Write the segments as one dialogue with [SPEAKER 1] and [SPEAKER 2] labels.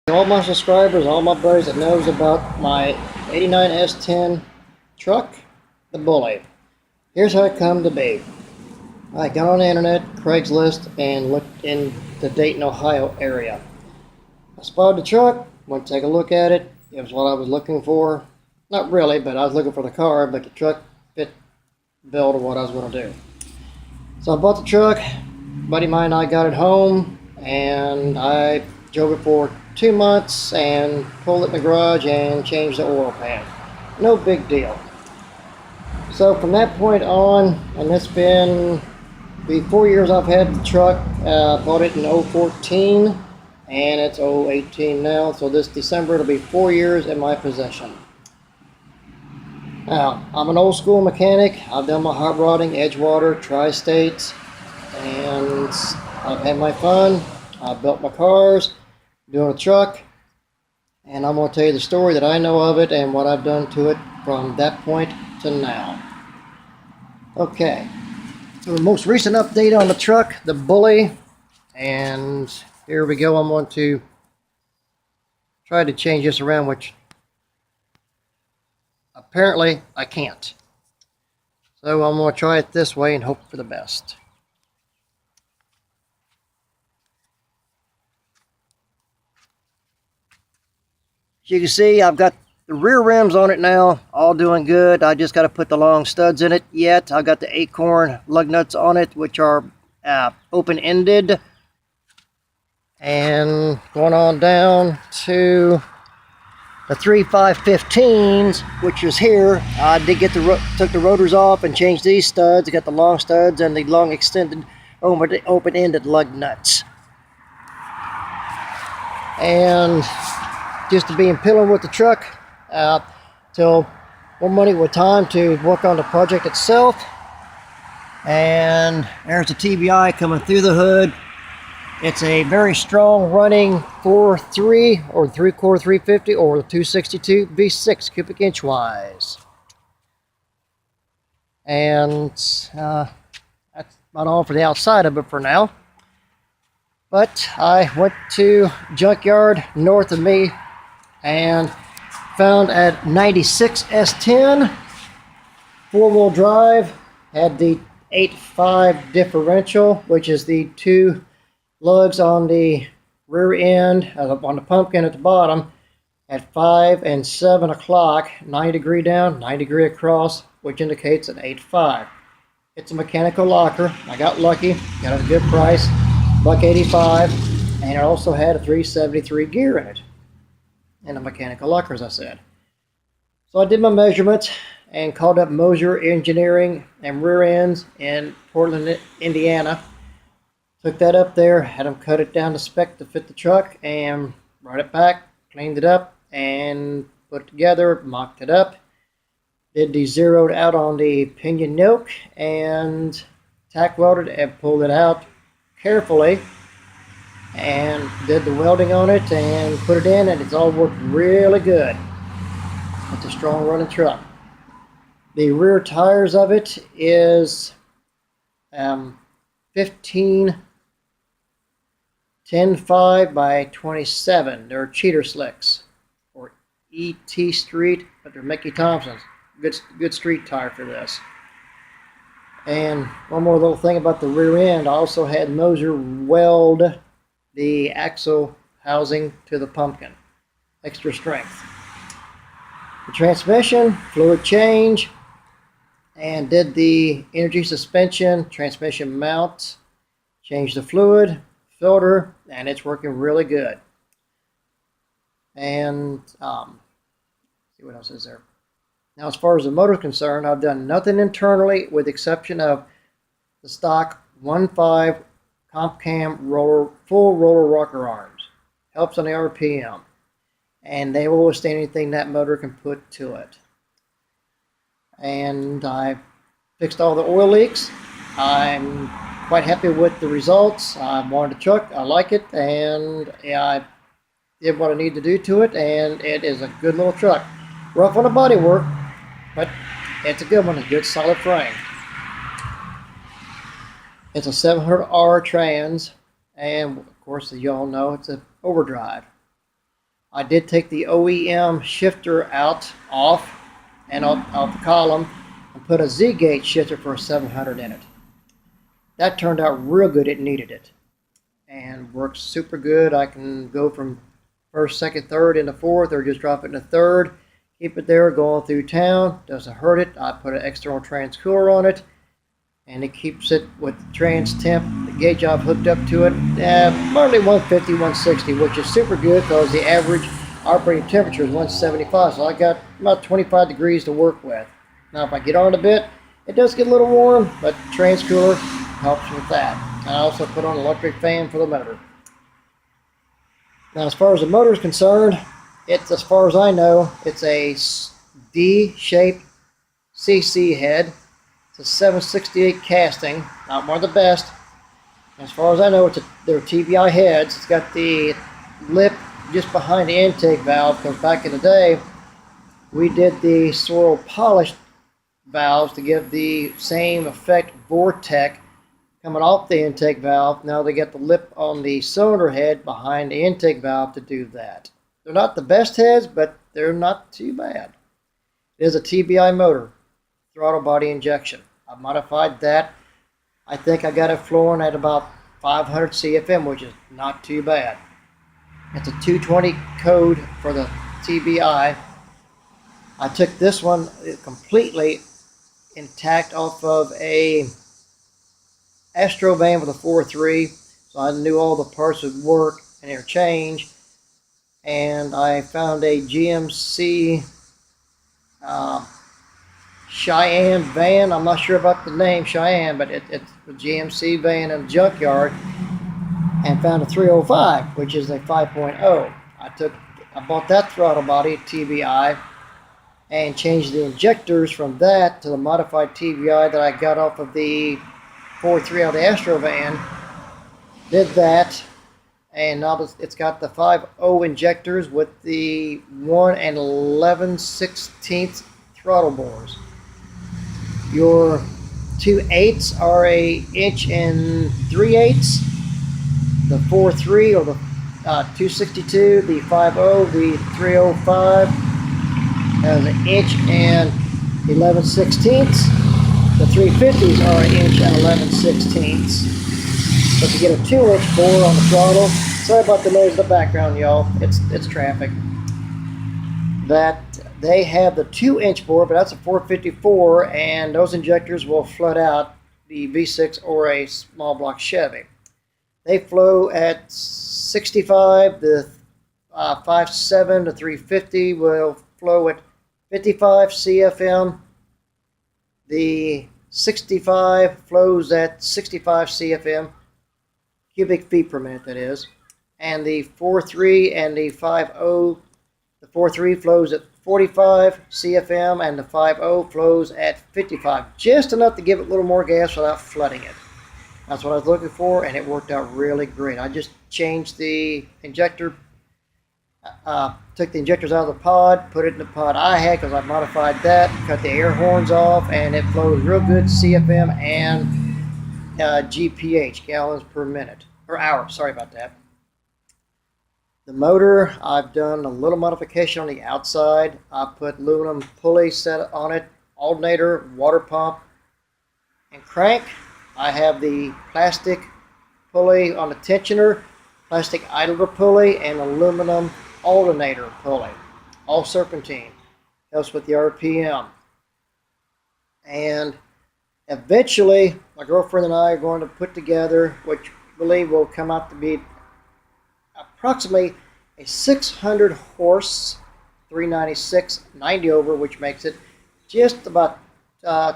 [SPEAKER 1] All my subscribers, all my buddies that knows about my '89 S10 truck, the Bully. Here's how it come to be. I got on the internet, Craigslist, and looked in the Dayton, Ohio area. I spotted the truck, went to take a look at it. It was what I was looking for. Not really, but I was looking for the car, but the truck fit the bill to what I was going to do. So I bought the truck. A buddy of mine and I got it home, and I drove it for 2 months and pulled it in the garage and changed the oil pan. No big deal. So from that point on, and it's been the 4 years I've had the truck. Bought it in 014 and it's 018 now, so this December it'll be 4 years in my possession. Now, I'm an old school mechanic. I've done my hot rodding, Edgewater, Tri-States, and I've had my fun. I've built my cars, doing a truck, and I'm going to tell you the story that I know of it and what I've done to it from that point to now. Okay, so the most recent update on the truck, the Bully, and here we go. I'm going to try to change this around, which apparently I can't. So I'm going to try it this way and hope for the best. As you can see, I've got the rear rims on it now, all doing good. I just got to put the long studs in it yet. I've got the acorn lug nuts on it, which are open-ended. And going on down to the 3.515s, which is here. I did get took the rotors off and changed these studs. I got the long studs and the long extended open-ended lug nuts. And just to be in pillar with the truck till more money with time to work on the project itself. And there's the TBI coming through the hood. It's a very strong running 4.3 or 3-quarter 350 or 262 V6 cubic inch wise. And that's about all for the outside of it for now. But I went to junkyard north of me and found a 96 S10 four-wheel drive. Had the 8.5 differential, which is the two lugs on the rear end, on the pumpkin at the bottom, at 5 and 7 o'clock, 90 degree down, 90 degree across, which indicates an 8.5. It's a mechanical locker. I got lucky, got it at a good price, $185, and it also had a 373 gear in it, and a mechanical locker, as I said. So I did my measurements and called up Moser Engineering and Rear Ends in Portland, Indiana. Took that up there, had them cut it down to spec to fit the truck, and brought it back, cleaned it up, and put it together, mocked it up. Did the zeroed out on the pinion yoke, and tack welded and pulled it out carefully, and did the welding on it and put it in, and it's all worked really good. It's a strong running truck. The rear tires of it is 15 10.5 by 27. They're cheater slicks, or ET Street, but they're Mickey Thompson's. Good street tire for this. And one more little thing about the rear end, I also had Moser weld the axle housing to the pumpkin. Extra strength. The transmission, fluid change, and did the energy suspension, transmission mount, changed the fluid, filter, and it's working really good. And see what else is there. Now, as far as the motor is concerned, I've done nothing internally with the exception of the stock 1.5 comp cam roller, full roller rocker arms. Helps on the RPM. And they will withstand anything that motor can put to it. And I fixed all the oil leaks. I'm quite happy with the results. I wanted the truck, I like it, and I did what I need to do to it, and it is a good little truck. Rough on the body work, but it's a good one, a good solid frame. It's a 700R trans, and of course, as you all know, it's an overdrive. I did take the OEM shifter off the column and put a Z-gauge shifter for a 700 in it. That turned out real good. It needed it and works super good. I can go from first, second, third into fourth, or just drop it into third. Keep it there going through town. Doesn't hurt it. I put an external trans cooler on it, and it keeps it with the trans temp. The gauge I've hooked up to it, probably 150, 160, which is super good because the average operating temperature is 175. So I got about 25 degrees to work with. Now, if I get on it a bit, it does get a little warm, but the trans cooler helps with that. I also put on an electric fan for the motor. Now, as far as the motor is concerned, as far as I know, it's a D-shaped CC head. It's a 768 casting, not one of the best. As far as I know, they're TBI heads. It's got the lip just behind the intake valve, because back in the day, we did the swirl polished valves to give the same effect vortex coming off the intake valve. Now they get the lip on the cylinder head behind the intake valve to do that. They're not the best heads, but they're not too bad. It is a TBI motor, throttle body injection. I modified that. I think I got it flowing at about 500 CFM, which is not too bad. It's a 220 code for the TBI. I took this one completely intact off of a Astro van with a 4.3, so I knew all the parts would work and interchange. And I found a GMC Cheyenne van. I'm not sure about the name Cheyenne, but it's a GMC van in a junkyard, and found a 305, which is a 5.0. I bought that throttle body TBI and changed the injectors from that to the modified TBI that I got off of the 4.3 out of the Astro van. Did that, and now it's got the 5.0 injectors with the 1 and 11/16 throttle bores. Your 2/8 are a 1 and 3/8. The 4.3 or the 262, the 5.0, the 305 has an 1 and 11/16. The 350s are an 1 and 11/16. So to get a 2-inch bore on the throttle, sorry about the noise in the background, y'all. It's traffic. That they have the 2-inch bore, but that's a 454, and those injectors will flood out the V6 or a small block Chevy. They flow at 65. The 5.7 to 350 will flow at 55 CFM. The 65 flows at 65 CFM, cubic feet per minute, that is. And the 4.3 and the 5.0, the 4.3 flows at 45 CFM, and the 5.0 flows at 55, just enough to give it a little more gas without flooding it. That's what I was looking for, and it worked out really great. I just changed the injector, took the injectors out of the pod, put it in the pod I had because I modified that, cut the air horns off, and it flows real good CFM and GPH, gallons per minute, or hour, sorry about that. The motor, I've done a little modification on the outside. I put aluminum pulley set on it, alternator, water pump, and crank. I have the plastic pulley on the tensioner, plastic idler pulley, and aluminum alternator pulley. All serpentine. Helps with the RPM. And eventually, my girlfriend and I are going to put together, which I believe will come out to be approximately a 600 horse 396 90 over, which makes it just about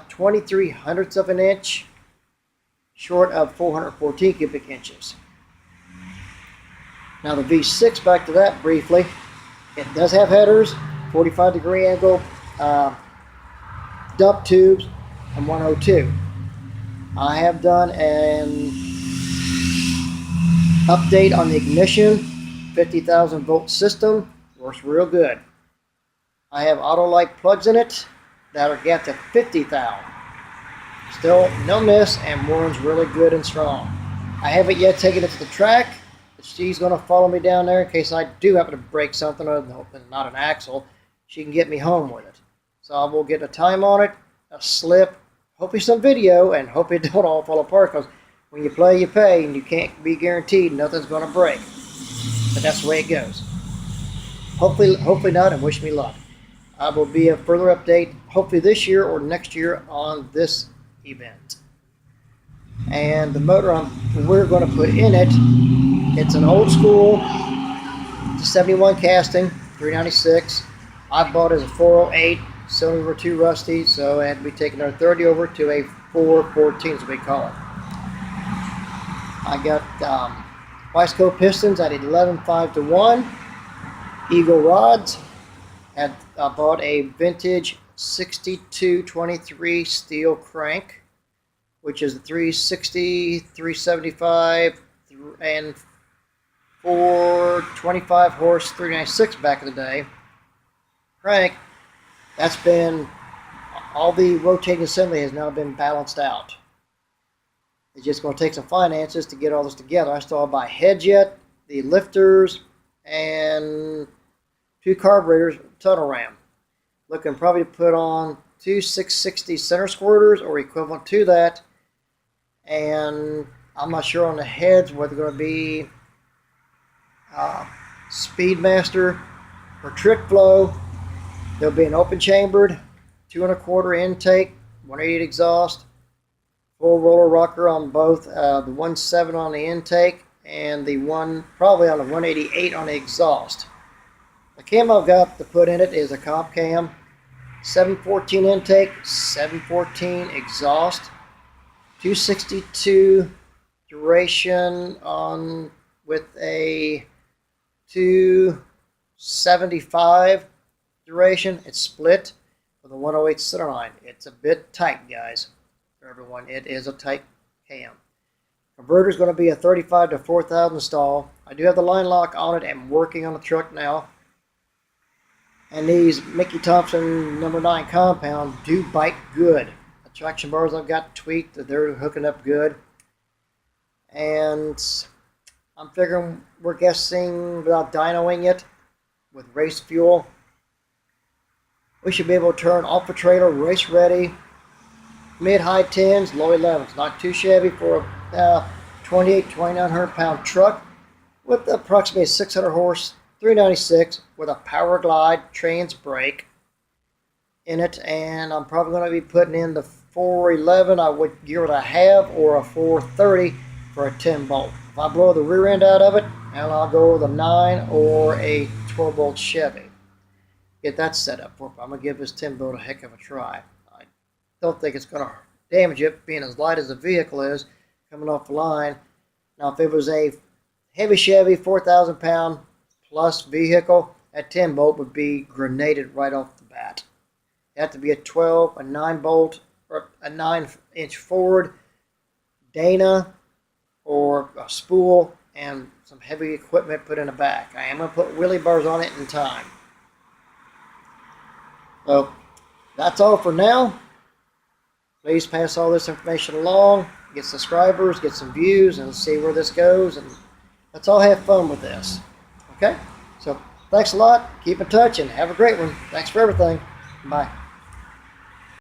[SPEAKER 1] 23 hundredths of an inch short of 414 cubic inches. Now the V6, back to that briefly, it does have headers, 45-degree angle dump tubes, and 102. I have done an update on the ignition, 50,000 volt system, works real good. I have auto light plugs in it that are gapped to 50,000. Still no miss, and runs really good and strong. I haven't yet taken it to the track, she's going to follow me down there in case I do happen to break something, or not an axle. She can get me home with it. So I will get a time on it, a slip, hopefully some video, and hope it don't all fall apart, because when you play, you pay, and you can't be guaranteed nothing's going to break. But that's the way it goes. Hopefully not, and wish me luck. I will be a further update, hopefully this year or next year, on this event. And the motor we're going to put in it, it's an old school 71 casting, 396. I bought it as a 408. Cylinders were too rusty, so I had to be taking our 30 over to a 414, as we call it. I got Wiseco pistons at 11.5-1. Eagle rods. I bought a vintage 6223 steel crank, which is a 360, 375, and 425 horse 396 back in the day crank. That's been, all the rotating assembly has now been balanced out. It's just going to take some finances to get all this together. I still have to buy head jet, the lifters, and 2 carburetors, tunnel ram. Looking probably to put on 2 660 center squirters or equivalent to that. And I'm not sure on the heads whether they're going to be Speedmaster or Trick Flow. There'll be an open chambered 2 1/4 intake, 188 exhaust, full roller rocker on both, the 1.7 on the intake and the one probably on the 188 on the exhaust. The cam I've got to put in it is a comp cam, 714 intake, 714 exhaust, 262 duration on with a 275 duration. It's split with a 108 centerline. It's a bit tight, guys. For everyone, it is a tight cam. Converter is going to be a 35 to 4000 stall. I do have the line lock on it. I'm working on the truck now. And these Mickey Thompson number 9 compound do bite good. The traction bars I've got tweaked, they're hooking up good. And I'm figuring, we're guessing, without dynoing it, with race fuel, we should be able to turn off the trailer, race ready, mid-high 10s, low 11s. Not too shabby for a 2,900 pound truck with approximately 600 horse 396 with a power glide trans brake in it. And I'm probably going to be putting in the 411. I would give it a half or a 430 for a 10 bolt. If I blow the rear end out of it, and I'll go with a 9 or a 12 bolt Chevy. Get that set up for. I'm going to give this 10 bolt a heck of a try. I don't think it's going to damage it, being as light as the vehicle is coming off the line. Now, if it was a heavy Chevy 4,000 pound plus vehicle, that 10 bolt would be grenaded right off the bat. It had to be a 12, a 9 bolt, or a 9-inch Ford, Dana, or a spool, and some heavy equipment put in the back. I am going to put wheelie bars on it in time. So that's all for now. Please pass all this information along, get subscribers, get some views, and see where this goes. And let's all have fun with this. Okay? So thanks a lot. Keep in touch and have a great one. Thanks for everything. Bye.